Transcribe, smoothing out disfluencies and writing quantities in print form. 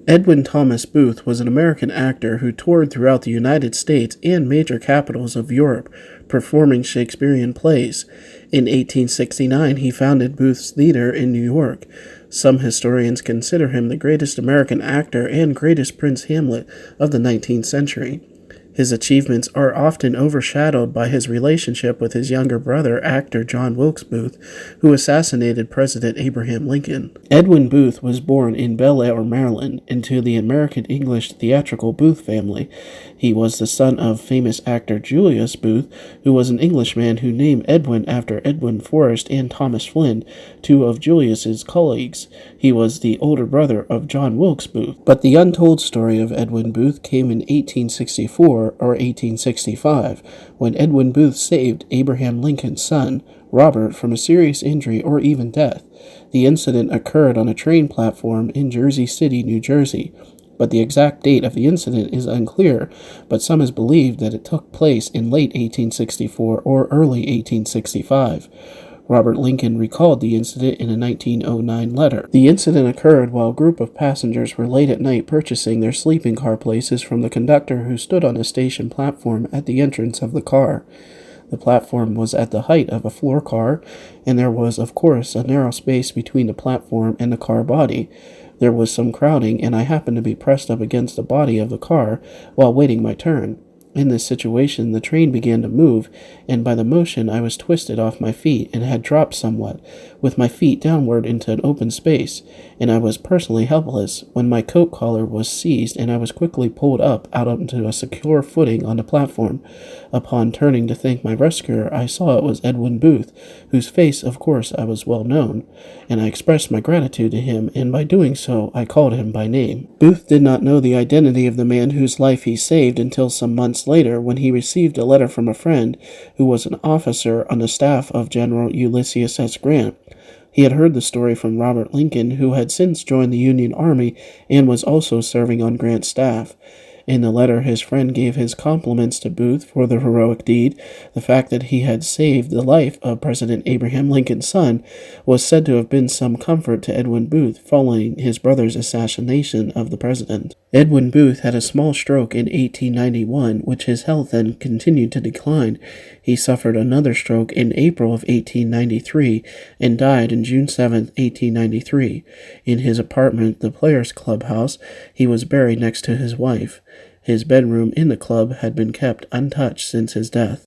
Edwin Thomas Booth was an American actor who toured throughout the United States and major capitals of Europe, performing Shakespearean plays. In 1869, he founded Booth's Theatre in New York. Some historians consider him the greatest American actor and greatest Prince Hamlet of the 19th century. His achievements are often overshadowed by his relationship with his younger brother, actor John Wilkes Booth, who assassinated President Abraham Lincoln. Edwin Booth was born in Bel Air, Maryland, into the American-English theatrical Booth family. He was the son of famous actor Julius Booth, who was an Englishman who named Edwin after Edwin Forrest and Thomas Flynn, two of Julius's colleagues. He was the older brother of John Wilkes Booth. But the untold story of Edwin Booth came in 1864 or 1865, when Edwin Booth saved Abraham Lincoln's son, Robert, from a serious injury or even death. The incident occurred on a train platform in Jersey City, New Jersey, but the exact date of the incident is unclear, but some has believed that it took place in late 1864 or early 1865. Robert Lincoln recalled the incident in a 1909 letter. The incident occurred while a group of passengers were late at night purchasing their sleeping car places from the conductor who stood on a station platform at the entrance of the car. The platform was at the height of a floor car, and there was, of course, a narrow space between the platform and the car body. There was some crowding, and I happened to be pressed up against the body of the car while waiting my turn. In this situation, the train began to move, and by the motion I was twisted off my feet and had dropped somewhat, with my feet downward into an open space, and I was personally helpless when my coat collar was seized and I was quickly pulled up out onto a secure footing on the platform. Upon turning to thank my rescuer, I saw it was Edwin Booth, whose face, of course, I was well known, and I expressed my gratitude to him, and by doing so, I called him by name. Booth did not know the identity of the man whose life he saved until some months later, when he received a letter from a friend who was an officer on the staff of General Ulysses S. Grant. He had heard the story from Robert Lincoln, who had since joined the Union Army and was also serving on Grant's staff. In the letter, his friend gave his compliments to Booth for the heroic deed. The fact that he had saved the life of President Abraham Lincoln's son was said to have been some comfort to Edwin Booth following his brother's assassination of the president. Edwin Booth had a small stroke in 1891, which his health then continued to decline. He suffered another stroke in April of 1893 and died on June 7, 1893. In his apartment, the Players' Clubhouse, he was buried next to his wife. His bedroom in the club had been kept untouched since his death.